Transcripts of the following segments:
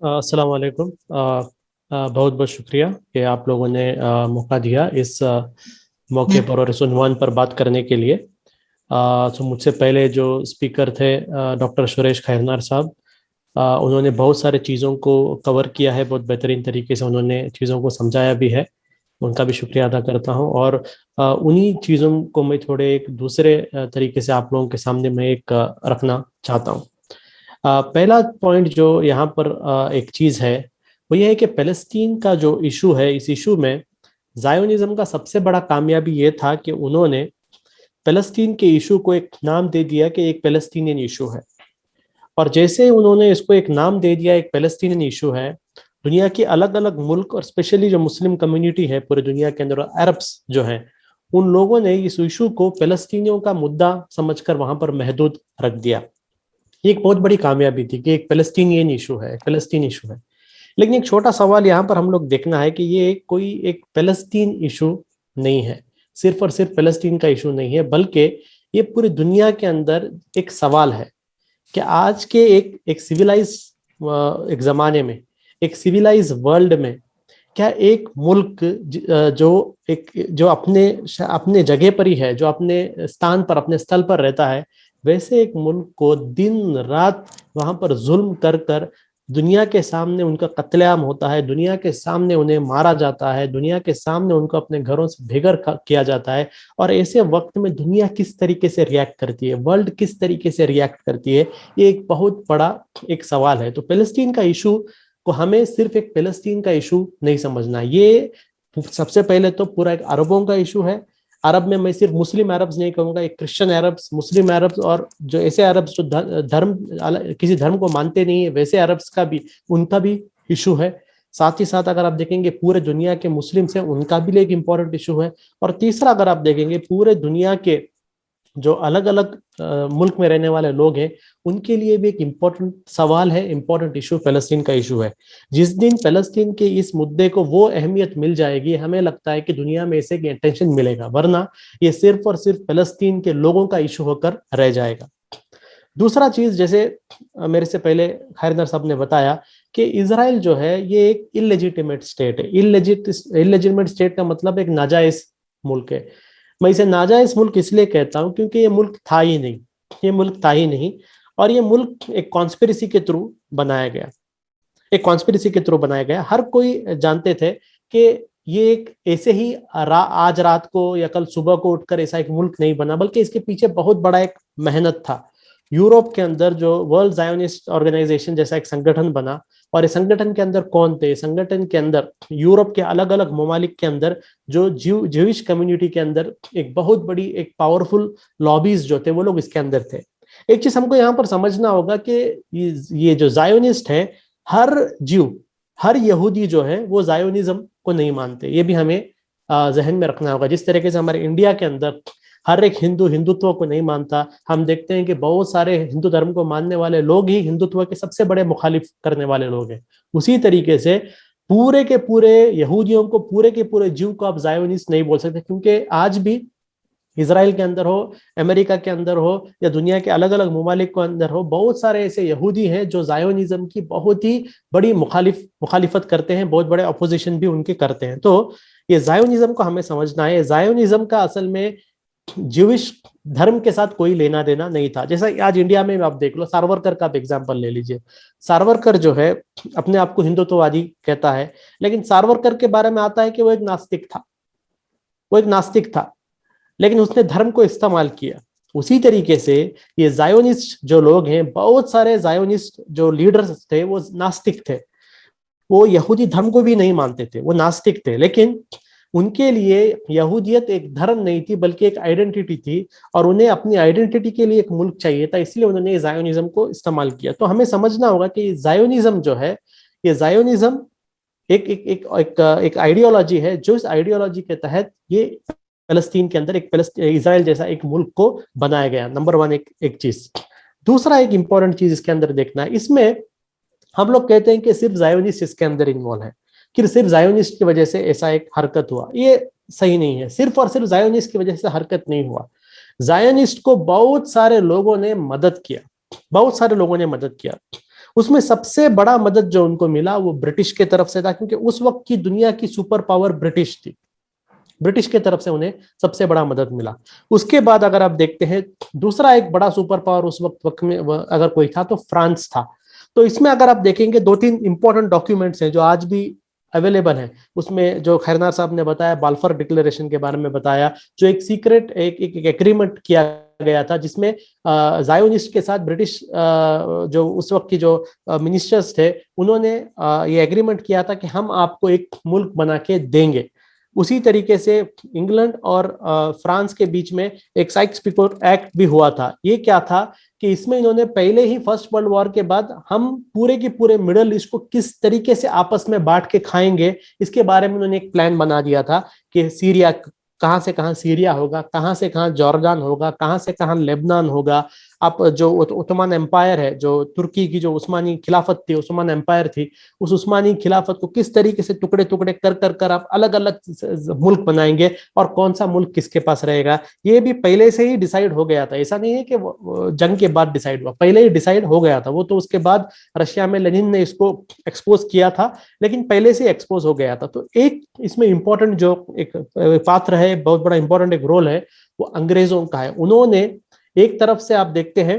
अस्सलाम वालेकुम। बहुत बहुत शुक्रिया कि आप लोगों ने मौका दिया इस मौके पर और इस उन्वान पर बात करने के लिए। तो मुझसे पहले जो स्पीकर थे डॉक्टर सुरेश खैरनार साहब, उन्होंने बहुत सारे चीज़ों को कवर किया है, बहुत बेहतरीन तरीके से उन्होंने चीज़ों को समझाया भी है। उनका भी शुक्रिया अदा करता हूँ। और उन्हीं चीज़ों को मैं थोड़े एक दूसरे तरीके से आप लोगों के सामने मैं एक रखना चाहता हूँ। पहला पॉइंट जो यहाँ पर एक चीज़ है वो ये है कि फ़लस्तीन का जो इशू है, इस इशू में जायोनिज्म का सबसे बड़ा कामयाबी ये था कि उन्होंने फ़लस्तीन के इशू को एक नाम दे दिया कि एक फ़लस्तीनियन इशू है। और जैसे उन्होंने इसको एक नाम दे दिया, एक फ़लस्तीनियन इशू है, दुनिया के अलग अलग मुल्क और स्पेशली जो मुस्लिम कम्युनिटी है पूरे दुनिया के अंदर, अरब्स जो हैं, उन लोगों ने इस इशू को फ़लस्तीनियों का मुद्दा समझकर वहां पर महदूद रख दिया। ये एक बहुत बड़ी कामयाबी थी कि एक फ़लस्तीनियन इशू है, फ़लस्तीन इशू है। लेकिन एक छोटा सवाल यहाँ पर हम लोग देखना है कि ये कोई एक फ़लस्तीन इशू नहीं है, सिर्फ और सिर्फ फ़लस्तीन का इशू नहीं है, बल्कि ये पूरी दुनिया के अंदर एक सवाल है कि आज के एक सिविलाइज एक ज़माने में, एक सिविलाइज वर्ल्ड में, क्या एक मुल्क जो अपने अपने जगह पर ही है, जो अपने स्थान पर, अपने स्थल पर रहता है, वैसे एक मुल्क को दिन रात वहां पर जुल्म कर कर दुनिया के सामने उनका कत्लेआम होता है, दुनिया के सामने उन्हें मारा जाता है, दुनिया के सामने उनको अपने घरों से बेघर किया जाता है। और ऐसे वक्त में दुनिया किस तरीके से रिएक्ट करती है, वर्ल्ड किस तरीके से रिएक्ट करती है, ये एक बहुत बड़ा एक सवाल है। तो फ़लस्तीन का इशू को हमें सिर्फ एक फ़लस्तीन का इशू नहीं समझना, ये सबसे पहले तो पूरा एक अरबों का इशू है। अरब में मैं सिर्फ मुस्लिम अरब्स नहीं कहूंगा, एक क्रिश्चियन अरब्स, मुस्लिम अरब्स और जो ऐसे अरब्स जो धर्म किसी धर्म को मानते नहीं है, वैसे अरब्स का भी, उनका भी इशू है। साथ ही साथ अगर आप देखेंगे पूरे दुनिया के मुस्लिम से, उनका भी एक इंपॉर्टेंट इशू है। और तीसरा अगर आप देखेंगे पूरे दुनिया के जो अलग अलग मुल्क में रहने वाले लोग हैं, उनके लिए भी एक इम्पोर्टेंट सवाल है, इम्पोर्टेंट इशू फ़लस्तीन का इशू है। जिस दिन फ़लस्तीन के इस मुद्दे को वो अहमियत मिल जाएगी, हमें लगता है कि दुनिया में इसे अटेंशन मिलेगा, वरना ये सिर्फ और सिर्फ फ़लस्तीन के लोगों का इशू होकर रह जाएगा। दूसरा चीज, जैसे मेरे से पहले खैरनार साहब ने बताया कि इजराइल जो है ये एक इलेजिटिमेट स्टेट है। इलेजिटिमेट स्टेट का मतलब एक नाजायज मुल्क है। मैं इसे नाजायज मुल्क इसलिए कहता हूं क्योंकि ये मुल्क था ही नहीं, ये मुल्क था ही नहीं। और ये मुल्क एक कॉन्स्पिरेसी के थ्रू बनाया गया, एक कॉन्स्पिरेसी के थ्रू बनाया गया। हर कोई जानते थे कि ये एक ऐसे ही आज रात को या कल सुबह को उठकर ऐसा एक मुल्क नहीं बना, बल्कि इसके पीछे बहुत बड़ा एक मेहनत था। यूरोप के अंदर जो वर्ल्ड जायोनिस्ट ऑर्गेनाइजेशन जैसा एक संगठन बना, और इस संगठन के अंदर कौन थे? संगठन के अंदर यूरोप के अलग अलग ममालिक के अंदर जो ज्यूइश कम्युनिटी के अंदर एक बहुत बड़ी एक पावरफुल लॉबीज जो थे, वो लोग इसके अंदर थे। एक चीज हमको यहाँ पर समझना होगा कि ये जो जायोनिस्ट है, हर जीव, हर यहूदी जो है वो जायोनिज्म को नहीं मानते। ये भी हमें जहन में रखना होगा। जिस तरीके से हमारे इंडिया के अंदर हर एक हिंदू हिंदुत्व को नहीं मानता, हम देखते हैं कि बहुत सारे हिंदू धर्म को मानने वाले लोग ही हिंदुत्व के सबसे बड़े मुखालिफ करने वाले लोग हैं। उसी तरीके से पूरे के पूरे यहूदियों को, पूरे के पूरे जीव को आप जायोनिस्ट नहीं बोल सकते, क्योंकि आज भी इसराइल के अंदर हो, अमेरिका के अंदर हो, या दुनिया के अलग अलग ममालिक के अंदर हो, बहुत सारे ऐसे यहूदी हैं जो जायोनिज्म की बहुत ही बड़ी मुखालिफत करते हैं, बहुत बड़े अपोजिशन भी उनके करते हैं। तो ये जायोनिज्म को हमें समझना है। जायोनिज्म का असल में ज्यूइश धर्म के साथ कोई लेना देना नहीं था। जैसा आज इंडिया में आप देख लो, सावरकर का आप एग्जाम्पल ले लीजिए। सावरकर जो है अपने आप को हिंदुत्ववादी कहता है, लेकिन सावरकर के बारे में आता है कि वो एक नास्तिक था, वो एक नास्तिक था, लेकिन उसने धर्म को इस्तेमाल किया। उसी तरीके से ये जायोनिस्ट जो लोग हैं, बहुत सारे जायोनिस्ट जो लीडर्स थे वो नास्तिक थे, वो यहूदी धर्म को भी नहीं मानते थे, वो नास्तिक थे। लेकिन उनके लिए यहूदियत एक धर्म नहीं थी, बल्कि एक आइडेंटिटी थी, और उन्हें अपनी आइडेंटिटी के लिए एक मुल्क चाहिए था, इसलिए उन्होंने जायोनिज्म को इस्तेमाल किया। तो हमें समझना होगा कि जायोनिज्म जो है, ये जायोनिज्म एक एक एक एक, एक आइडियोलॉजी है, जो इस आइडियोलॉजी के तहत ये फलस्तीन के अंदर एक इजराइल जैसा एक मुल्क को बनाया गया। नंबर वन एक चीज। दूसरा एक इंपॉर्टेंट चीज इसके अंदर देखना है, इसमें हम लोग कहते हैं कि सिर्फ जायोनिस्ट इसके अंदर इन्वॉल्व है, कि सिर्फ जायोनिस्ट की वजह से ऐसा एक हरकत हुआ। ये सही नहीं है, सिर्फ और सिर्फ जायोनिस्ट की वजह से हरकत नहीं हुआ। जायोनिस्ट को बहुत सारे लोगों ने मदद किया, बहुत सारे लोगों ने मदद किया। उसमें सबसे बड़ा मदद जो उनको मिला वो ब्रिटिश के तरफ से था, क्योंकि उस वक्त की दुनिया की सुपर पावर ब्रिटिश थी। ब्रिटिश के तरफ से उन्हें सबसे बड़ा मदद मिला। उसके बाद अगर आप देखते हैं, दूसरा एक बड़ा सुपर पावर उस वक्त में अगर कोई था तो फ्रांस था। तो इसमें अगर आप देखेंगे दो तीन इंपॉर्टेंट डॉक्यूमेंट्स हैं जो आज भी अवेलेबल है। उसमें जो खैरनार साहब ने बताया, बाल्फर डिक्लेरेशन के बारे में बताया, जो एक सीक्रेट एक एग्रीमेंट किया गया था, जिसमें जायोनिस्ट के साथ ब्रिटिश जो उस वक्त की जो मिनिस्टर्स थे, उन्होंने ये एग्रीमेंट किया था कि हम आपको एक मुल्क बना के देंगे। उसी तरीके से इंग्लैंड और फ्रांस के बीच में एक साइक्स-पिकोट एक्ट भी हुआ था। ये क्या था कि इसमें इन्होंने पहले ही फर्स्ट वर्ल्ड वॉर के बाद हम पूरे के पूरे मिडल ईस्ट को किस तरीके से आपस में बांट के खाएंगे, इसके बारे में उन्होंने एक प्लान बना दिया था कि सीरिया, कहां से कहां सीरिया होगा, कहां से कहां जॉर्डान होगा, कहां से कहां लेबनान होगा। आप जो ओटोमन एम्पायर है, जो तुर्की की जो उस्मानी खिलाफत थी, उस्मान एम्पायर थी, उस उस्मानी खिलाफत को किस तरीके से टुकड़े टुकड़े कर कर कर आप अलग अलग मुल्क बनाएंगे और कौन सा मुल्क किसके पास रहेगा, ये भी पहले से ही डिसाइड हो गया था। ऐसा नहीं है कि जंग के बाद डिसाइड हुआ, पहले ही डिसाइड हो गया था। वो तो उसके बाद रशिया में लेनिन ने इसको एक्सपोज किया था, लेकिन पहले से एक्सपोज हो गया था। तो एक इसमें इंपॉर्टेंट जो एक पात्र है, बहुत बड़ा इंपॉर्टेंट एक रोल है, वो अंग्रेजों का है। उन्होंने एक तरफ से आप देखते हैं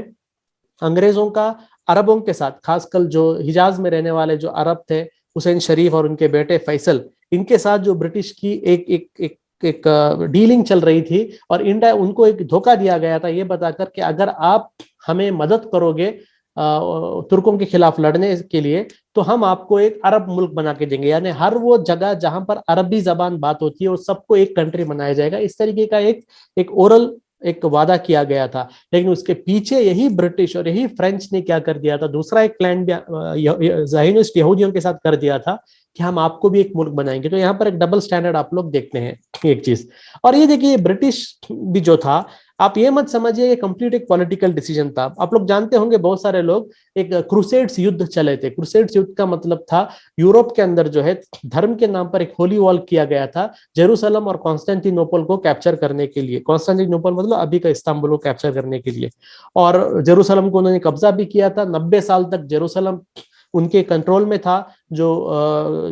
अंग्रेजों का अरबों के साथ, खासकर जो हिजाज में रहने वाले जो अरब थे, हुसैन शरीफ और उनके बेटे फैसल, इनके साथ जो ब्रिटिश की एक एक एक एक डीलिंग चल रही थी, और इंडिया उनको एक धोखा दिया गया था ये बताकर कि अगर आप हमें मदद करोगे तुर्कों के खिलाफ लड़ने के लिए, तो हम आपको एक अरब मुल्क बना के देंगे। यानी हर वो जगह जहां पर अरबी जबान बात होती है वो सबको एक कंट्री बनाया जाएगा। इस तरीके का एक ओरल एक वादा किया गया था। लेकिन उसके पीछे यही ब्रिटिश और यही फ्रेंच ने क्या कर दिया था, दूसरा एक प्लान ज़ायोनिस्ट यहूदियों के साथ कर दिया था कि हम आपको भी एक मुल्क बनाएंगे। तो यहाँ पर एक डबल स्टैंडर्ड आप लोग देखते हैं एक चीज। और ये देखिए ब्रिटिश भी जो था, आप ये मत समझिए ये कंप्लीट एक पॉलिटिकल डिसीजन था। आप लोग जानते होंगे, बहुत सारे लोग, एक क्रूसेड्स युद्ध चले थे। क्रूसेड्स युद्ध का मतलब था यूरोप के अंदर जो है धर्म के नाम पर एक होली वॉल किया गया था जेरूसलम और कॉन्स्टेंटिनोपल को कैप्चर करने के लिए। कॉन्स्टेंटिनोपल मतलब अभी का इस्तांबुल को कैप्चर करने के लिए, और जेरूसलम को उन्होंने कब्जा भी किया था। 90 साल तक जेरूसलम उनके कंट्रोल में था, जो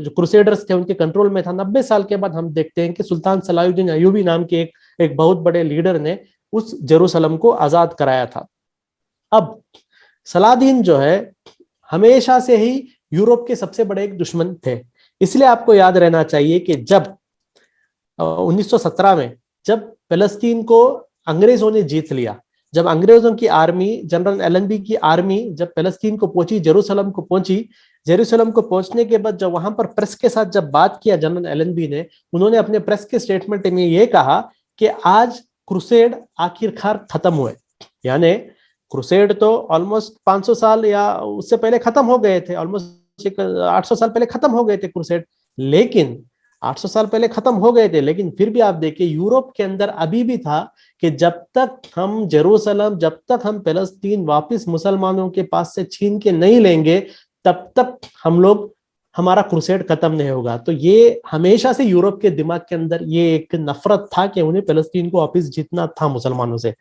क्रूसेडर्स थे उनके कंट्रोल में था। 90 साल के बाद हम देखते हैं कि सुल्तान सलाहुद्दीन अयूबी नाम के एक बहुत बड़े लीडर ने उस जेरूसलम को आजाद कराया था। अब सलाहुद्दीन जो है हमेशा से ही यूरोप के सबसे बड़े एक दुश्मन थे। इसलिए आपको याद रहना चाहिए कि जब 1917 में जब फिलिस्तीन को अंग्रेजों ने जीत लिया, जब अंग्रेजों की आर्मी, जनरल एलएनबी की आर्मी जब फिलिस्तीन को पहुंची, जेरूसलम को पहुंची, जेरूसलम को पहुंचने के बाद जब वहां पर प्रेस के साथ जब बात किया जनरल एलएनबी ने, उन्होंने अपने प्रेस के स्टेटमेंट में ये कहा कि आज क्रूसेड आखिरकार खत्म हुए। यानी क्रूसेड तो ऑलमोस्ट 500 साल या उससे पहले खत्म हो गए थे, ऑलमोस्ट 800 साल पहले खत्म हो गए थे क्रूसेड। लेकिन 800 साल पहले खत्म हो गए थे, लेकिन फिर भी आप देखिए यूरोप के अंदर अभी भी था कि जब तक हम जेरूसलम, जब तक हम फिलिस्तीन वापस मुसलमानों के पास से छीन के नहीं लेंगे, तब तक हम लोग, हमारा क्रूसेड खत्म नहीं होगा। तो ये हमेशा से यूरोप के दिमाग के अंदर ये एक नफरत था कि उन्हें फिलिस्तीन को वापस जीतना था मुसलमानों से।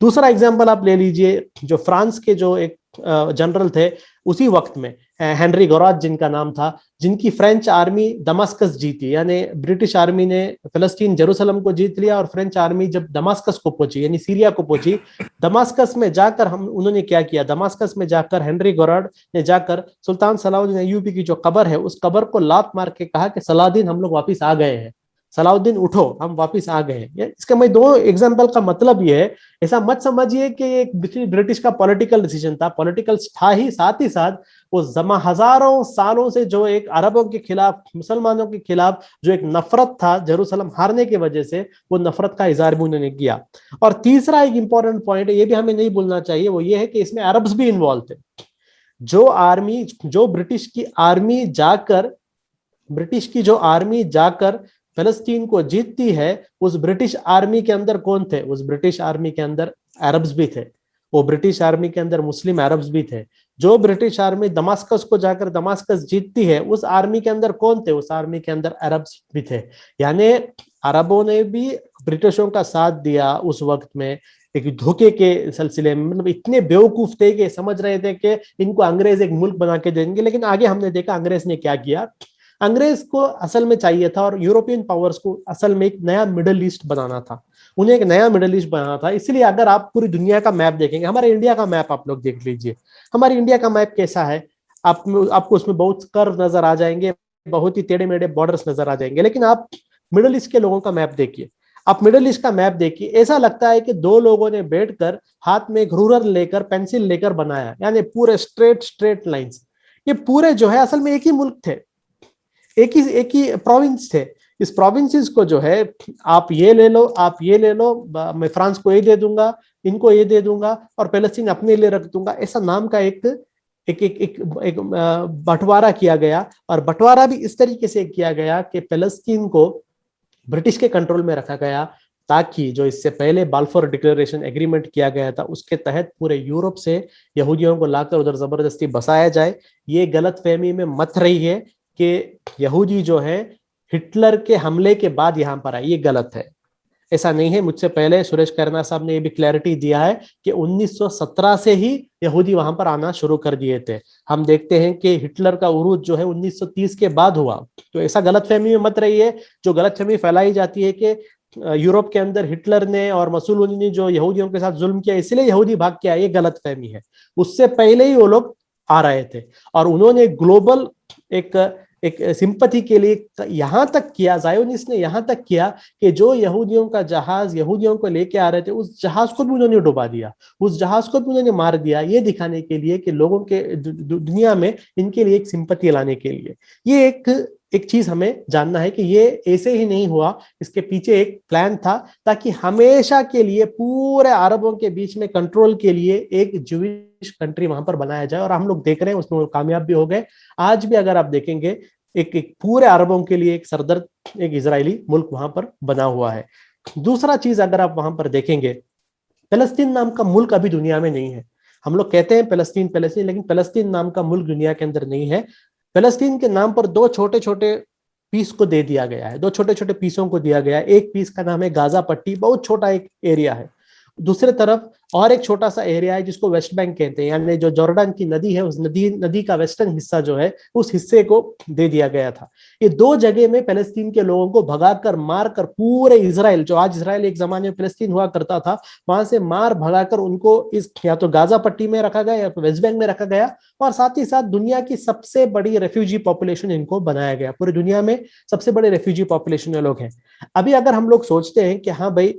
दूसरा एग्जाम्पल आप ले लीजिए, जो फ्रांस के जो एक जनरल थे उसी वक्त में, हेनरी गोराज जिनका नाम था, जिनकी फ्रेंच आर्मी दमास्कस जीती। यानी ब्रिटिश आर्मी ने फिलिस्तीन जेरूसलम को जीत लिया और फ्रेंच आर्मी जब दमास्कस को पहुंची, यानी सीरिया को पहुंची, दमास्कस में जाकर उन्होंने क्या किया, दमास्कस में जाकर हेनरी गोराड ने जाकर सुल्तान सलाहुद्दीन अय्यूबी की जो कब्र है उस कब्र को लात मार के कहा कि सलाहुद्दीन हम लोग वापिस आ गए हैं, सलाहुद्दीन उठो हम वापिस आ गए हैं। इसका मैं दो एग्जांपल का मतलब ये है, ऐसा मत समझिए कि एक ब्रिटिश का पॉलिटिकल डिसीजन था, पॉलिटिकल था ही, साथ ही साथ वो हजारों सालों से जो एक अरबों के खिलाफ, मुसलमानों के खिलाफ जो एक नफरत था जेरूसलम हारने की वजह से, वो नफरत का इजहार भी उन्होंने किया। और तीसरा एक इंपॉर्टेंट पॉइंट है, ये भी हमें नहीं भूलना चाहिए, वो ये है कि इसमें अरब्स भी इन्वॉल्व थे। जो आर्मी, जो ब्रिटिश की आर्मी जाकर, ब्रिटिश की जो आर्मी जाकर फिलिस्तीन को जीतती है, उस ब्रिटिश आर्मी के अंदर कौन थे, उस ब्रिटिश आर्मी के अंदर अरब्स भी थे। वो ब्रिटिश आर्मी के अंदर मुस्लिम अरब्स भी थे। जो ब्रिटिश आर्मी दमास्कस को जाकर दमास्कस जीतती है, उस आर्मी के अंदर कौन थे, उस आर्मी के अंदर अरब्स भी थे। यानी अरबों ने भी ब्रिटिशों का साथ दिया उस वक्त में, एक धोखे के सिलसिले में, मतलब इतने बेवकूफ थे कि समझ रहे थे कि इनको अंग्रेज एक मुल्क बना के देंगे। लेकिन आगे हमने देखा अंग्रेज ने क्या किया। अंग्रेज को असल में चाहिए था, और यूरोपियन पावर्स को असल में एक नया मिडिल ईस्ट बनाना था, उन्हें एक नया मिडिल ईस्ट बनाना था। इसलिए अगर आप पूरी दुनिया का मैप देखेंगे, हमारे इंडिया का मैप आप लोग देख लीजिए, हमारे इंडिया का मैप कैसा है, आपको उसमें बहुत कर्व नजर आ जाएंगे, बहुत ही टेढ़े मेढ़े बॉर्डर्स नजर आ जाएंगे। लेकिन आप मिडिल ईस्ट के लोगों का मैप देखिए, आप मिडिल ईस्ट का मैप देखिए, ऐसा लगता है कि दो लोगों ने बैठकर हाथ में एक रूलर लेकर पेंसिल लेकर बनाया, यानी पूरे स्ट्रेट स्ट्रेट लाइंस। ये पूरे जो है असल में एक ही मुल्क थे, एक ही प्रोविंस थे। इस प्रोविंसेस को जो है आप ये ले लो, आप ये ले लो, मैं फ्रांस को ये दे दूंगा, इनको ये दे दूंगा, और पैलेस्टीन अपने लिए रख दूंगा, ऐसा नाम का एक एक एक एक, एक बंटवारा किया गया। और बंटवारा भी इस तरीके से किया गया कि पैलेस्टीन को ब्रिटिश के कंट्रोल में रखा गया, ताकि जो इससे पहले बाल्फोर डिक्लेरेशन एग्रीमेंट किया गया था उसके तहत पूरे यूरोप से यहूदियों को लाकर उधर जबरदस्ती बसाया जाए। ये गलत फहमी में मत रही है कि यहूदी जो है हिटलर के हमले के बाद यहां पर आए, ये गलत है, ऐसा नहीं है। मुझसे पहले सुरेश करना साहब ने ये भी क्लैरिटी दिया है कि 1917 से ही यहूदी वहां पर आना शुरू कर दिए थे। हम देखते हैं कि हिटलर का उरूज जो है 1930 के बाद हुआ। तो ऐसा गलतफहमी में मत रही है, जो गलतफहमी फैलाई जाती है कि यूरोप के अंदर हिटलर ने और मसूलनी ने जो यहूदियों के साथ जुल्म किया इसलिए यहूदी भाग के आए, ये गलतफहमी है। उससे पहले ही वो लोग आ रहे थे, और उन्होंने ग्लोबल एक एक सिंपथी के लिए यहां तक किया, ज़ायोनिस्ट ने यहां तक किया कि जो यहूदियों का जहाज यहूदियों को लेके आ रहे थे उस जहाज को भी उन्होंने डुबा दिया, उस जहाज को भी उन्होंने मार दिया, ये दिखाने के लिए कि लोगों के दुनिया में इनके लिए एक सिंपथी लाने के लिए। ये एक चीज हमें जानना है कि ये ऐसे ही नहीं हुआ, इसके पीछे एक प्लान था, ताकि हमेशा के लिए पूरे अरबों के बीच में कंट्रोल के लिए एक ज्यूइश कंट्री वहां पर बनाया जाए। और हम लोग देख रहे हैं उसमें वो कामयाब भी हो गए। आज भी अगर आप देखेंगे एक पूरे अरबों के लिए एक सरदर्द एक इजरायली मुल्क वहां पर बना हुआ है। दूसरा चीज अगर आप वहां पर देखेंगे, फलस्तीन नाम का मुल्क अभी दुनिया में नहीं है। हम लोग कहते हैं फलस्तीन फलस्तीन, लेकिन फलस्तीन नाम का मुल्क दुनिया के अंदर नहीं है। फलस्तीन के नाम पर दो छोटे छोटे पीस को दे दिया गया है, दो छोटे छोटे पीसों को दिया गया है। एक पीस का नाम है गाजा पट्टी, बहुत छोटा एक एरिया है। दूसरे तरफ और एक छोटा सा एरिया है जिसको वेस्ट बैंक कहते हैं, यानी जो जॉर्डन की नदी है उस नदी का वेस्टर्न हिस्सा जो है उस हिस्से को दे दिया गया था। ये दो जगह में फलस्तीन के लोगों को भगाकर मारकर पूरे इजराइल, जो आज इजराइल एक जमाने में फलस्तीन हुआ करता था, वहां से मार भगाकर उनको इस या तो गाजा पट्टी में रखा गया या तो वेस्ट बैंक में रखा गया। और साथ ही साथ दुनिया की सबसे बड़ी रेफ्यूजी पॉपुलेशन इनको बनाया गया, पूरी दुनिया में सबसे बड़े रेफ्यूजी पॉपुलेशन ये लोग हैं। अभी अगर हम लोग सोचते हैं कि हाँ भाई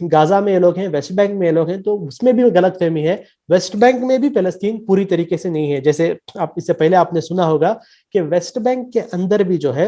गाजा में ये लोग हैं, वेस्ट बैंक में ये लोग हैं, तो उसमें भी गलतफहमी है। वेस्ट बैंक में भी फलस्तीन पूरी तरीके से नहीं है। जैसे आप इससे पहले आपने सुना होगा कि वेस्ट बैंक के अंदर भी जो है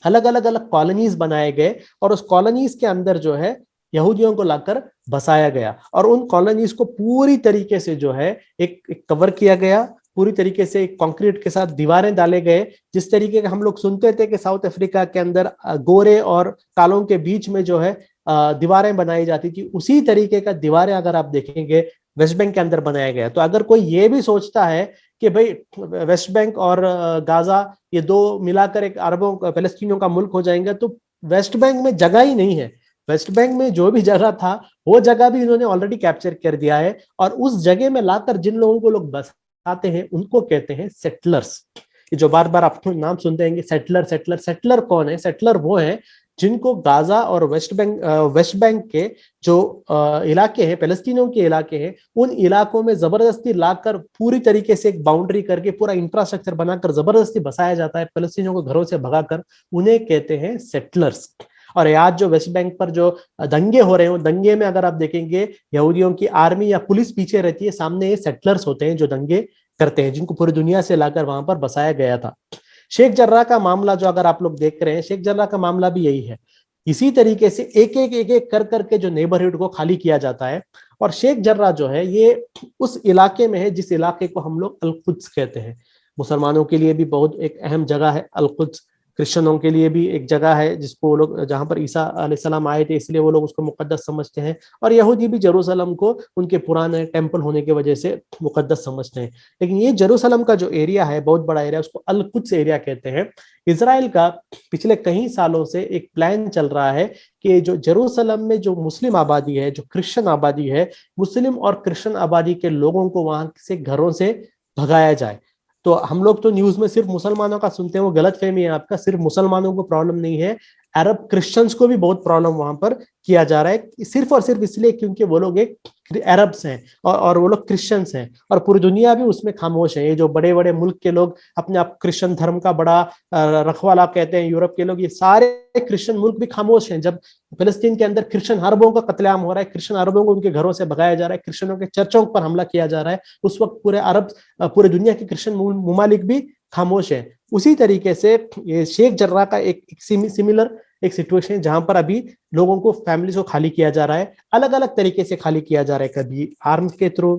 अलग अलग कॉलोनीज बनाए गए, और उस कॉलोनीज के अंदर जो है यहूदियों को लाकर बसाया गया, और उन कॉलोनीज को पूरी तरीके से जो है एक कवर किया गया, पूरी तरीके से कंक्रीट के साथ दीवारें डाले गए। जिस तरीके का हम लोग सुनते थे कि साउथ अफ्रीका के अंदर गोरे और कालों के बीच में जो है दीवारें बनाई जाती थी, उसी तरीके का दीवारें अगर आप देखेंगे वेस्ट बैंक के अंदर बनाया गया। तो अगर कोई ये भी सोचता है कि भाई वेस्ट बैंक और गाजा ये दो मिलाकर एक अरबों फलस्तीनियों का मुल्क हो जाएंगे, तो वेस्ट बैंक में जगह ही नहीं है। वेस्ट बैंक में जो भी जगह था वो जगह भी इन्होंने ऑलरेडी कैप्चर कर दिया है, और उस जगह में लाकर जिन लोगों को लोग बसाते हैं उनको कहते हैं सेटलर्स। जो बार बार आप नाम सुनते हैं सेटलर सेटलर, सेटलर कौन है? सेटलर वो है जिनको गाजा और वेस्ट बैंक के जो इलाके हैं, फलस्तीनियों के इलाके हैं, उन इलाकों में जबरदस्ती लाकर पूरी तरीके से एक बाउंड्री करके पूरा इंफ्रास्ट्रक्चर बनाकर जबरदस्ती बसाया जाता है, फलस्तीनियों को घरों से भगाकर, उन्हें कहते हैं सेटलर्स। और आज जो वेस्ट बैंक पर जो दंगे हो रहे हैं, दंगे में अगर आप देखेंगे यहूदियों की आर्मी या पुलिस पीछे रहती है, सामने ये सेटलर्स होते हैं जो दंगे करते हैं, जिनको पूरी दुनिया से लाकर वहां पर बसाया गया था। शेख जर्राह का मामला जो अगर आप लोग देख रहे हैं, शेख जर्राह का मामला भी यही है। इसी तरीके से एक एक कर करके जो नेबरहुड को खाली किया जाता है। और शेख जर्राह जो है ये उस इलाके में है जिस इलाके को हम लोग अल-कुद्स कहते हैं। मुसलमानों के लिए भी बहुत एक अहम जगह है अल-कुद्स। क्रिश्चियनों के लिए भी एक जगह है जिसको वो लोग, जहां पर ईसा अलैहिस्सलाम आए थे, इसलिए वो लोग उसको मुकद्दस समझते हैं। और यहूदी भी जेरूसलम को उनके पुराने टेम्पल होने की वजह से मुकद्दस समझते हैं। लेकिन ये जेरूसलम का जो एरिया है, बहुत बड़ा एरिया, उसको अल कुद्स एरिया कहते हैं। इसराइल का पिछले कई सालों से एक प्लान चल रहा है कि जो जेरूसलम में जो मुस्लिम आबादी है, जो क्रिश्चियन आबादी है, मुस्लिम और क्रिश्चियन आबादी के लोगों को वहां से घरों से भगाया जाए। तो हम लोग तो न्यूज में सिर्फ मुसलमानों का सुनते हैं, वो गलत फहमी है आपका। सिर्फ मुसलमानों को प्रॉब्लम नहीं है, अरब क्रिश्चियंस को भी बहुत प्रॉब्लम वहां पर किया जा रहा है, सिर्फ और सिर्फ इसलिए क्योंकि वो लोग एक अरब्स हैं और वो लोग क्रिश्चियंस हैं, और पूरी दुनिया भी उसमें खामोश है। ये जो बड़े बड़े मुल्क के लोग अपने आप क्रिश्चियन धर्म का बड़ा रखवाला कहते हैं, यूरोप के लोग, ये सारे क्रिश्चियन मुल्क भी खामोश हैं। जब फिलिस्तीन के अंदर क्रिश्चियन अरबों का कत्लेआम हो रहा है, क्रिश्चियन अरबों को उनके घरों से भगाया जा रहा है, क्रिश्चियनों के चर्चों पर हमला किया जा रहा है, उस वक्त पूरे दुनिया के क्रिश्चियन मुमालिक भी खामोश है। उसी तरीके से ये शेख जर्राह का एक सिमिलर एक सिचुएशन है, जहां पर अभी लोगों को, फैमिली को खाली किया जा रहा है, अलग अलग तरीके से खाली किया जा रहा है, कभी आर्म्स के थ्रू,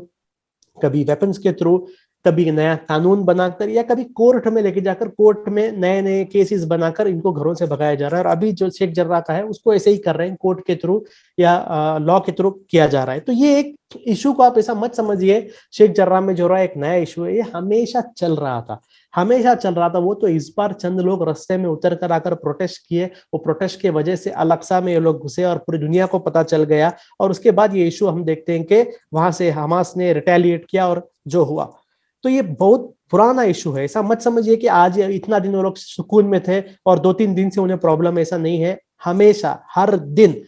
कभी वेपन्स के थ्रू, कभी नया कानून बनाकर, या कभी कोर्ट में लेके जाकर कोर्ट में नए नए केसेस बनाकर इनको घरों से भगाया जा रहा है। और अभी जो शेख जर्राह का है उसको ऐसे ही कर रहे हैं, कोर्ट के थ्रू या लॉ के थ्रू किया जा रहा है। तो ये एक इशू को आप ऐसा मत समझिए शेख जर्राह में जो रहा है एक नया इशू है, ये हमेशा चल रहा था, हमेशा चल रहा था। वो तो इस बार चंद लोग रास्ते में उतर कर आकर प्रोटेस्ट किए, वो प्रोटेस्ट की वजह से अल अक्सा में ये लोग घुसे और पूरी दुनिया को पता चल गया, और उसके बाद ये इशू हम देखते हैं कि वहां से हमास ने रिटेलिएट किया और जो हुआ। तो ये बहुत पुराना इशू है, ऐसा मत समझिए कि आज इतना दिन वो लोग सुकून में थे और 2-3 दिन से उन्हें प्रॉब्लम, ऐसा नहीं है। हमेशा, हर दिन,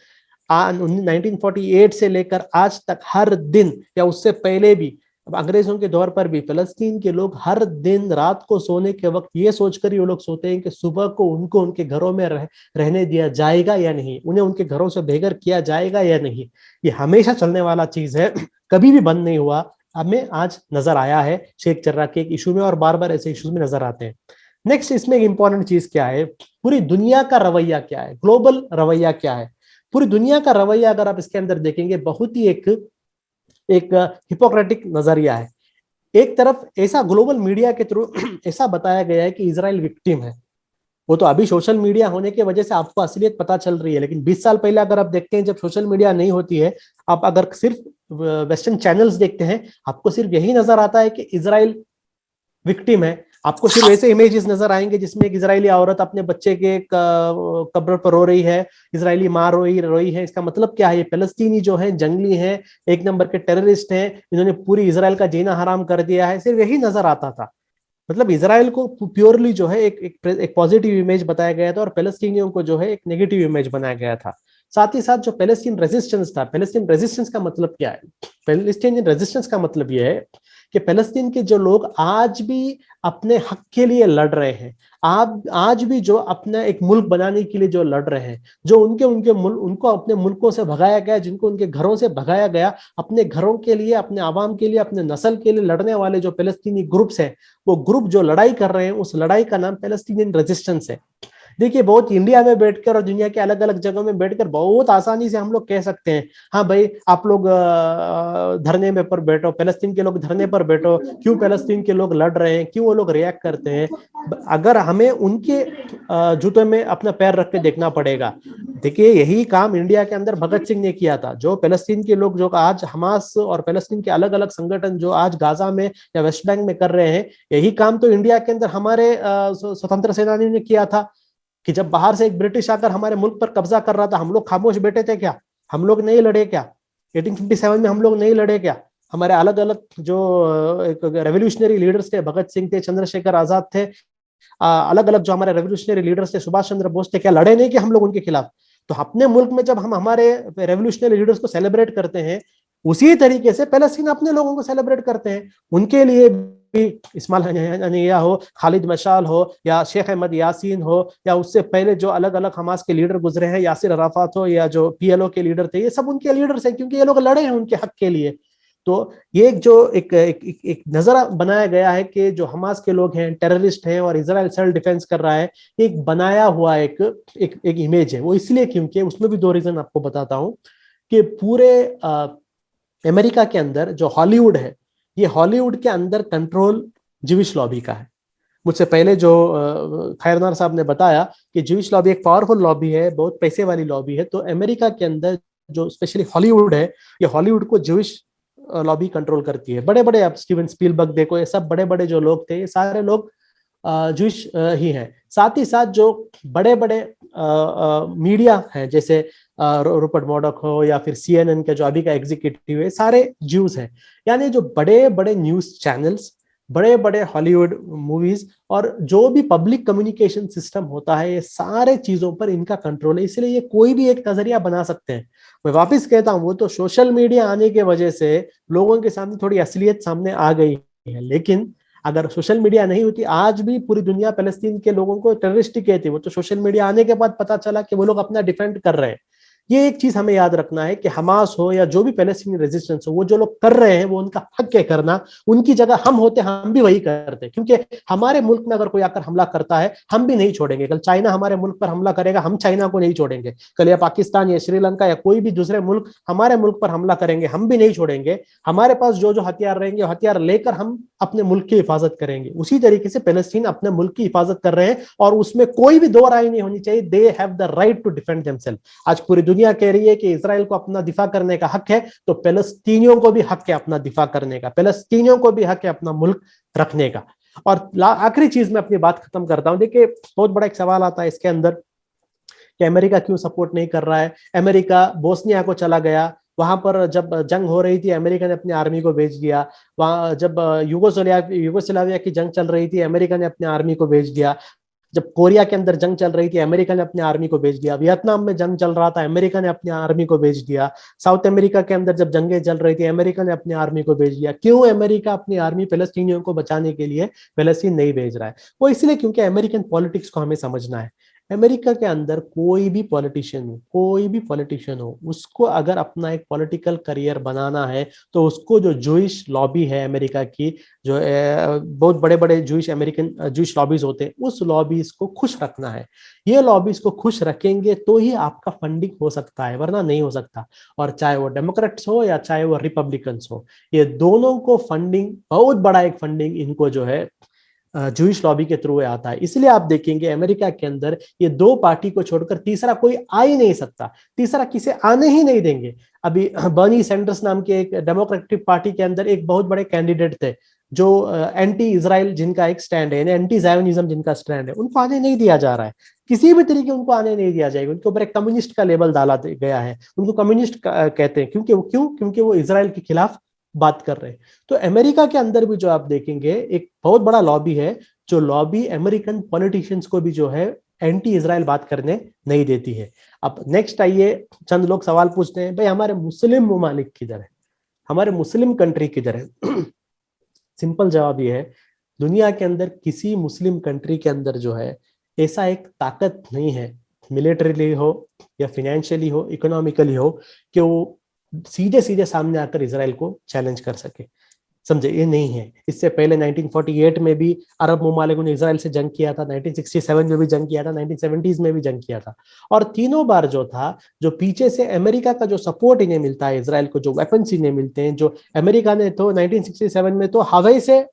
1948 से लेकर आज तक, हर दिन या उससे पहले भी, अंग्रेजों के दौर पर भी, फिलिस्तीन के लोग हर दिन रात को सोने के वक्त ये सोचकर ये लोग सोते हैं कि सुबह को उनको उनके घरों में रहने दिया जाएगा या नहीं, उन्हें उनके घरों से बेघर किया जाएगा या नहीं। ये हमेशा चलने वाला चीज है, कभी भी बंद नहीं हुआ। हमें आज नजर आया है शेख जर्राह के एक इशू में, और बार बार ऐसे इशूज में नजर आते हैं। नेक्स्ट, इसमें एक इंपॉर्टेंट चीज क्या है, पूरी दुनिया का रवैया क्या है, ग्लोबल रवैया क्या है। पूरी दुनिया का रवैया अगर आप इसके अंदर देखेंगे, बहुत ही एक हिपोक्रेटिक नजरिया है। एक तरफ ऐसा ग्लोबल मीडिया के थ्रू ऐसा बताया गया है कि इजराइल विक्टिम है। वो तो अभी सोशल मीडिया होने की वजह से आपको असलियत पता चल रही है, लेकिन 20 साल पहले अगर आप देखते हैं, जब सोशल मीडिया नहीं होती है, आप अगर सिर्फ वेस्टर्न चैनल्स देखते हैं, आपको सिर्फ यही नजर आता है कि इजराइल विक्टिम है। आपको सिर्फ ऐसे इमेजेस नजर आएंगे जिसमें एक इजरायली औरत अपने बच्चे के कब्र पर रो रही है, इजरायली माँ रोई है। इसका मतलब क्या है, ये फिलिस्तीनी जो है जंगली हैं, एक नंबर के टेररिस्ट हैं, इन्होंने पूरी इजराइल का जीना हराम कर दिया है, सिर्फ यही नजर आता था। मतलब इजराइल को प्योरली जो है एक पॉजिटिव इमेज बताया गया था, और पैलेस्टीनियों को जो है एक नेगेटिव इमेज बनाया गया था। साथ ही साथ जो पैलेस्टीन रेजिस्टेंस था, पैलेस्टीन रेजिस्टेंस का मतलब क्या है, पैलेस्टीनियन रेजिस्टेंस का मतलब यह है कि पैलेस्टीन के जो लोग आज भी अपने हक के लिए लड़ रहे हैं, आज भी जो अपना एक मुल्क बनाने के लिए जो लड़ रहे हैं, जो उनको अपने मुल्कों से भगाया गया, जिनको उनके घरों से भगाया गया, अपने घरों के लिए, अपने आवाम के लिए, अपने नस्ल के लिए लड़ने वाले जो पैलेस्तीनी ग्रुप्स हैं, वो ग्रुप जो लड़ाई कर रहे हैं, उस लड़ाई का नाम पैलेस्टीनियन रेजिस्टेंस है। देखिए, बहुत इंडिया में बैठकर और दुनिया के अलग अलग जगहों में बैठकर बहुत आसानी से हम लोग कह सकते हैं, हाँ भाई आप लोग धरने में पर बैठो, पैलेस्तीन के लोग धरने पर बैठो, क्यों पैलेस्तीन के लोग लड़ रहे हैं, क्यों वो लोग रिएक्ट करते हैं। अगर हमें उनके जूते में अपना पैर रख के देखना पड़ेगा। देखिए, यही काम इंडिया के अंदर भगत सिंह ने किया था। जो पैलेस्तीन के लोग जो आज हमास और पैलेस्तीन के अलग अलग संगठन जो आज गाजा में या वेस्ट बैंक में कर रहे हैं, यही काम तो इंडिया के अंदर हमारे स्वतंत्र सेनानियों ने किया था। कि जब बाहर से एक ब्रिटिश आकर हमारे मुल्क पर कब्जा कर रहा था, हम लोग खामोश बैठे थे क्या? हम लोग नहीं लड़े क्या? 1857 में हम लोग नहीं लड़े क्या? हमारे अलग अलग जो रेवोल्यूशनरी लीडर्स थे, भगत सिंह थे, चंद्रशेखर आजाद थे, अलग अलग जो हमारे रेवोल्यूशनरी लीडर्स थे, सुभाष चंद्र बोस थे, क्या लड़े नहीं कि हम लोग उनके खिलाफ? तो अपने मुल्क में जब हम हमारे रेवोल्यूशनरी लीडर्स को सेलिब्रेट करते हैं, उसी तरीके से पैलेस्टीन अपने लोगों को सेलिब्रेट करते हैं। उनके लिए भी इस्माइल हनिया हो, खालिद मशाल हो, या शेख अहमद यासीन हो, या उससे पहले जो अलग अलग हमास के लीडर गुजरे हैं, यासिर अराफात हो, या जो पीएलओ के लीडर थे, ये सब उनके लीडर्स हैं, क्योंकि ये लोग लड़े हैं उनके हक के लिए। तो ये जो एक नजर बनाया गया है कि जो हमास के लोग हैं टेररिस्ट हैं और इजराइल सेल्फ डिफेंस कर रहा है, एक बनाया हुआ एक इमेज है। वो इसलिए क्योंकि उसमें भी दो रीजन आपको बताता हूं कि पूरे अमेरिका के अंदर जो हॉलीवुड है, ये हॉलीवुड के अंदर कंट्रोल ज्यूइश लॉबी का है। मुझसे पहले जो खैरनार साहब ने बताया कि ज्यूइश लॉबी एक पावरफुल लॉबी है, बहुत पैसे वाली लॉबी है। तो अमेरिका के अंदर जो स्पेशली हॉलीवुड है, ये हॉलीवुड को ज्यूइश लॉबी कंट्रोल करती है। बड़े बड़े, आप स्टीवन स्पीलबर्ग देखो, ये सब बड़े बड़े जो लोग थे, ये सारे लोग ज्यूइश ही हैं। साथ ही साथ जो बड़े बड़े मीडिया हैं, जैसे रूपर्ट मर्डॉक हो या फिर CNN के जो अभी का एग्जीक्यूटिव है, सारे ज्यूज हैं। यानी जो बड़े बड़े न्यूज चैनल्स, बड़े बड़े हॉलीवुड मूवीज और जो भी पब्लिक कम्युनिकेशन सिस्टम होता है, ये सारे चीजों पर इनका कंट्रोल है। इसलिए ये कोई भी एक नजरिया बना सकते हैं। मैं वापस कहता हूं, वो तो सोशल मीडिया आने की वजह से लोगों के सामने थोड़ी असलियत सामने आ गई है, लेकिन अगर सोशल मीडिया नहीं होती, आज भी पूरी दुनिया फलस्तीन के लोगों को टेररिस्ट ही कहती। वो तो सोशल मीडिया आने के बाद पता चला कि वो लोग अपना डिफेंड कर रहे हैं। ये एक चीज हमें याद रखना है कि हमास हो या जो भी पैलेस्टीनी रेजिस्टेंस हो, वो जो लोग कर रहे हैं वो उनका हक है करना। उनकी जगह हम होते, हम भी वही करते, क्योंकि हमारे मुल्क में अगर कोई आकर हमला करता है, हम भी नहीं छोड़ेंगे। कल चाइना हमारे मुल्क पर हमला करेगा, हम चाइना को नहीं छोड़ेंगे। कल या पाकिस्तान या श्रीलंका या कोई भी दूसरे मुल्क हमारे मुल्क पर हमला करेंगे, हम भी नहीं छोड़ेंगे। हमारे पास जो जो हथियार रहेंगे, हथियार लेकर हम अपने मुल्क की हिफाजत करेंगे। उसी तरीके से पैलेस्टीन अपने मुल्क की हिफाजत कर रहे हैं, और उसमें कोई भी दो राय नहीं होनी चाहिए। They have the right to defend themselves. आज पूरी दुनिया कह रही है कि इजराइल को अपना दिफा करने का हक है, तो पैलेस्टीनियों को भी हक है अपना दिफा करने का, पैलेस्टीनियों को भी हक है अपना मुल्क रखने का। और आखिरी चीज में अपनी बात खत्म करता हूं। देखिए, बहुत बड़ा एक सवाल आता है इसके अंदर कि अमेरिका क्यों सपोर्ट नहीं कर रहा है। अमेरिका बोस्निया को चला गया, वहां पर जब जंग हो रही थी अमेरिका ने अपनी आर्मी को भेज दिया। वहां जब यूगोस्लाविया की जंग चल रही थी, अमेरिका ने अपनी आर्मी को भेज दिया। जब कोरिया के अंदर जंग चल रही थी, अमेरिका ने अपनी आर्मी को भेज दिया। वियतनाम में जंग चल रहा था, अमेरिका ने अपनी आर्मी को भेज दिया। साउथ अमेरिका के अंदर जब जंगें चल रही थी, अमेरिका ने अपनी आर्मी को भेज दिया। क्यों अमेरिका अपनी आर्मी फिलिस्तीनियों को बचाने के लिए फिलिस्तीन नहीं भेज रहा है? वो इसलिए क्योंकि अमेरिकन पॉलिटिक्स को हमें समझना है। अमेरिका के अंदर कोई भी पॉलिटिशियन हो, उसको अगर अपना एक पॉलिटिकल करियर बनाना है, तो उसको जो जूइश लॉबी है अमेरिका की, जो बहुत बड़े बड़े जूइश अमेरिकन जूइश लॉबीज होते हैं, उस लॉबीज को खुश रखना है। ये लॉबीज को खुश रखेंगे तो ही आपका फंडिंग हो सकता है, वरना नहीं हो सकता। और चाहे वो डेमोक्रेट्स हो या चाहे वो रिपब्लिकन्स हो, ये दोनों को फंडिंग, बहुत बड़ा एक फंडिंग इनको जो है जूइश लॉबी के थ्रू आता है। इसलिए आप देखेंगे अमेरिका के अंदर ये दो पार्टी को छोड़कर तीसरा कोई आ ही नहीं सकता, तीसरा किसे आने ही नहीं देंगे। अभी बर्नी सैंडर्स नाम के एक डेमोक्रेटिक पार्टी के अंदर एक बहुत बड़े कैंडिडेट थे, जो एंटी इजराइल जिनका एक स्टैंड है, एंटी जायोनिज्म जिनका स्टैंड है, उनको आने नहीं दिया जा रहा है। किसी भी तरीके उनको आने नहीं दिया जाएगा। उनके ऊपर एक कम्युनिस्ट का लेबल डाला गया है, उनको कम्युनिस्ट कहते हैं। क्योंकि वो इसराइल के खिलाफ बात कर रहे हैं। तो अमेरिका के अंदर भी जो आप देखेंगे एक बहुत बड़ा लॉबी है, जो लॉबी अमेरिकन पॉलिटिशियंस को भी जो है एंटी इजराइल बात करने नहीं देती है। अब नेक्स्ट आइए, चंद लोग सवाल पूछते हैं, भाई हमारे मुस्लिम ममालिक किधर है, हमारे मुस्लिम कंट्री किधर है? सिंपल जवाब ये है, दुनिया के अंदर किसी मुस्लिम कंट्री के अंदर जो है ऐसा एक ताकत नहीं है, मिलिटरीली हो या फिनेंशियली हो, इकोनॉमिकली हो, कि वो सीधे सीधे सामने आकर इसराइल को चैलेंज कर सके। समझे, ये नहीं है। इससे पहले 1948 में भी अरब ममालिकों ने इसराइल से जंग किया था, 1967 में भी जंग किया था, 1970s में भी जंग किया था। और तीनों बार जो था, जो पीछे से अमेरिका का जो सपोर्ट इन्हें मिलता है, इसराइल को जो वेपन्स इन्हें मिलते हैं, जो अमेरिका ने तो 1967 में तो हवाई से,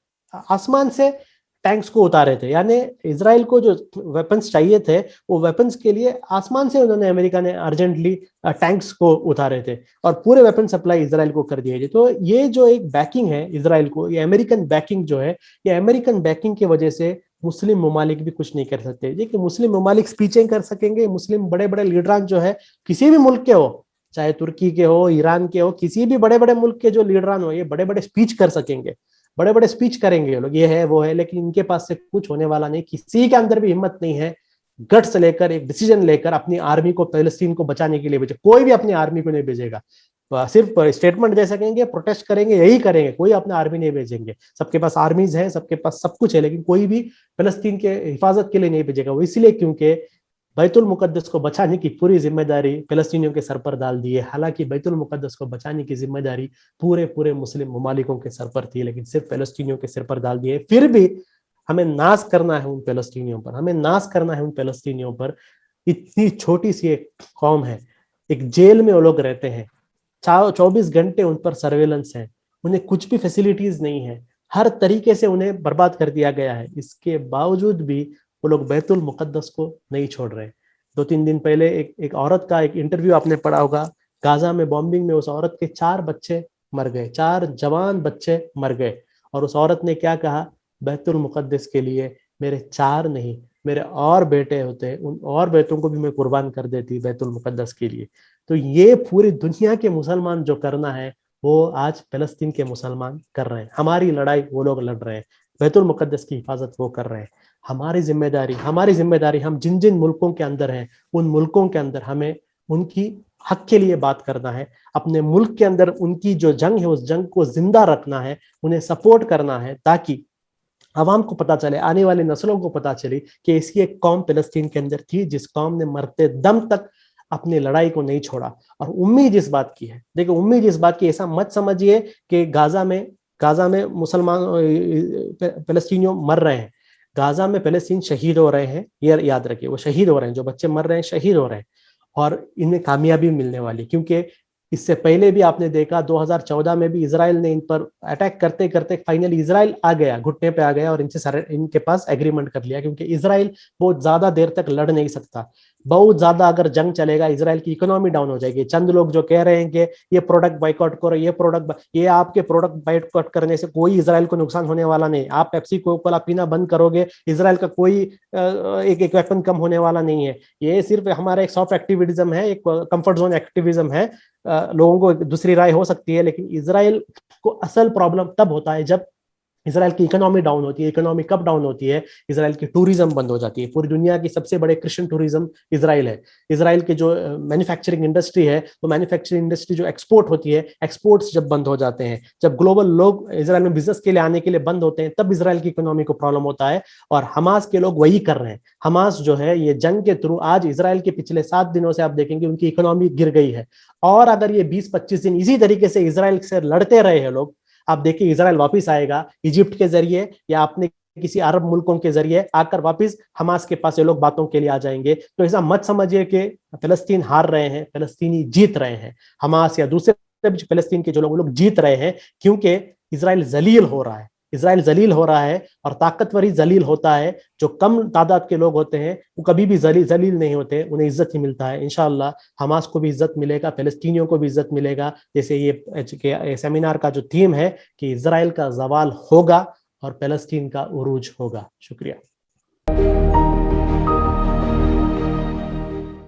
आसमान से टैंक्स को उतारे थे। यानी इसराइल को जो वेपन्स चाहिए थे, वो वेपन्स के लिए आसमान से उन्होंने, अमेरिका ने अर्जेंटली टैंक्स को उतारे थे और पूरे वेपन सप्लाई इसराइल को कर दिए थे। तो ये जो एक बैकिंग है इसराइल को, ये अमेरिकन बैकिंग जो है, ये अमेरिकन बैकिंग की वजह से मुस्लिम ममालिक भी कुछ नहीं कर सकते। देखिए, मुस्लिम ममालिक स्पीचें कर सकेंगे, मुस्लिम बड़े बड़े लीडरान जो है, किसी भी मुल्क के हो, चाहे तुर्की के हो, ईरान के हो, किसी भी बड़े बड़े मुल्क के जो लीडरान हो, ये बड़े बड़े स्पीच कर सकेंगे, बड़े बड़े स्पीच करेंगे ये लोग, ये है वो है, लेकिन इनके पास से कुछ होने वाला नहीं। किसी के अंदर भी हिम्मत नहीं है गट्स लेकर, एक डिसीजन लेकर अपनी आर्मी को पैलेस्टीन को बचाने के लिए भेजे। कोई भी अपनी आर्मी को नहीं भेजेगा, सिर्फ स्टेटमेंट दे सकेंगे, प्रोटेस्ट करेंगे, यही करेंगे, कोई अपना आर्मी नहीं भेजेंगे। सबके पास आर्मीज हैं, सबके पास सब कुछ है, लेकिन कोई भी फलस्तीन के हिफाजत के लिए नहीं भेजेगा। वो इसलिए क्योंकि बैतुल मुकद्दस को बचाने की पूरी जिम्मेदारी फिलिस्तीनियों के सर पर डाल दी है। हालांकि बैतुल मुकद्दस को बचाने की जिम्मेदारी पूरे पूरे मुस्लिम ममालिकों के सर पर थी, लेकिन सिर्फ फिलिस्तीनियों के सिर पर डाल दिए। फिर भी हमें नाश करना है उन फिलिस्तीनियों पर, हमें नाश करना है उन फिलिस्तीनियों पर। इतनी छोटी सी एक कौम है, एक जेल में वो लोग रहते हैं, 24 घंटे उन पर सर्वेलेंस है, उन्हें कुछ भी फैसिलिटीज नहीं है। हर तरीके से उन्हें बर्बाद कर दिया गया है। इसके बावजूद भी वो लोग बैतुल मुकद्दस को नहीं छोड़ रहे। 2-3 दिन पहले एक औरत का एक इंटरव्यू आपने पढ़ा होगा, गाजा में बॉम्बिंग में उस औरत के 4 बच्चे मर गए, 4 जवान बच्चे मर गए। और उस औरत ने क्या कहा, बैतुल मुकद्दस के लिए मेरे 4 नहीं, मेरे और बेटे होते, उन और बेटों को भी मैं कुर्बान कर देती बैतुल मुकद्दस के लिए। तो ये पूरी दुनिया के मुसलमान जो करना है वो आज फलस्तीन के मुसलमान कर रहे हैं। हमारी लड़ाई वो लोग लड़ रहे हैं, बैतुल मुकद्दस की हिफाजत वो कर रहे हैं। हमारी जिम्मेदारी हम जिन जिन मुल्कों के अंदर हैं उन मुल्कों के अंदर हमें उनकी हक के लिए बात करना है। अपने मुल्क के अंदर उनकी जो जंग है उस जंग को जिंदा रखना है, उन्हें सपोर्ट करना है, ताकि आवाम को पता चले, आने वाली नस्लों को पता चले कि इसकी एक कौम फिलिस्तीन के अंदर थी जिस कौम ने मरते दम तक अपनी लड़ाई को नहीं छोड़ा। और उम्मीद इस बात की है, देखो उम्मीद इस बात की, ऐसा मत समझिए कि गाजा में मुसलमान फिलिस्तीनियों मर रहे हैं। गाजा में फिलिस्तीन शहीद हो रहे हैं, ये याद रखिए, वो शहीद हो रहे हैं, जो बच्चे मर रहे हैं शहीद हो रहे हैं। और इन्हें कामयाबी मिलने वाली, क्योंकि इससे पहले भी आपने देखा 2014 में भी इजराइल ने इन पर अटैक करते करते फाइनली इजराइल आ गया, घुटने पे आ गया और इनके पास एग्रीमेंट कर लिया, क्योंकि इजराइल बहुत ज्यादा देर तक लड़ नहीं सकता। बहुत ज्यादा अगर जंग चलेगा इजराइल की इकोनॉमी डाउन हो जाएगी। चंद लोग जो कह रहे हैं कि ये प्रोडक्ट बाइकआउट करो, ये आपके प्रोडक्ट बाइकआउट करने से कोई इजराइल को नुकसान होने वाला नहीं। आप पेप्सी कोला पीना बंद करोगे, इजराइल का कोई एक वेपन कम होने वाला नहीं है। ये सिर्फ हमारा एक सॉफ्ट एक्टिविज्म है, एक कंफर्ट जोन एक्टिविज्म है। लोगों को दूसरी राय हो सकती है, लेकिन इजराइल को असल प्रॉब्लम तब होता है जब इजराइल की इकोनॉमी डाउन होती है। इकोनॉमी कब डाउन होती है, इजराइल की टूरिज्म बंद हो जाती है। पूरी दुनिया की सबसे बड़े क्रिश्चियन टूरिज्म इजराइल है। इजराइल के जो मैन्युफैक्चरिंग इंडस्ट्री है, वो मैन्युफैक्चरिंग इंडस्ट्री जो एक्सपोर्ट होती है, एक्सपोर्ट्स जब बंद हो जाते हैं, जब ग्लोबल लोग इजराइल में बिजनेस के लिए आने के लिए बंद होते हैं, तब इजराइल की इकोनॉमी को प्रॉब्लम होता है। और हमास के लोग वही कर रहे हैं। हमास जो है ये जंग के थ्रू आज इजराइल के पिछले 7 दिनों से आप देखेंगे उनकी इकोनॉमी गिर गई है। और अगर ये 20-25 दिन इसी तरीके से इजराइल से लड़ते रहे हैं लोग, आप देखिए इजराइल वापस आएगा इजिप्ट के जरिए या अपने किसी अरब मुल्कों के जरिए आकर वापस हमास के पास ये लोग बातों के लिए आ जाएंगे। तो ऐसा मत समझिए कि फिलिस्तीन हार रहे हैं, फिलिस्तीनी जीत रहे हैं। हमास या दूसरे फिलिस्तीन के जो लोग जीत रहे हैं, क्योंकि इजराइल जलील हो रहा है। इजराइल जलील हो रहा है और ताकतवर ही जलील होता है। जो कम तादाद के लोग होते हैं वो कभी भी जलील नहीं होते, उन्हें इज्जत ही मिलता है। इंशाअल्लाह हमास को भी इज्जत मिलेगा, फिलिस्तीनियों को भी इज्जत मिलेगा। जैसे ये सेमिनार का जो थीम है कि इजराइल का जवाल होगा और फिलिस्तीन का उरूज होगा। शुक्रिया।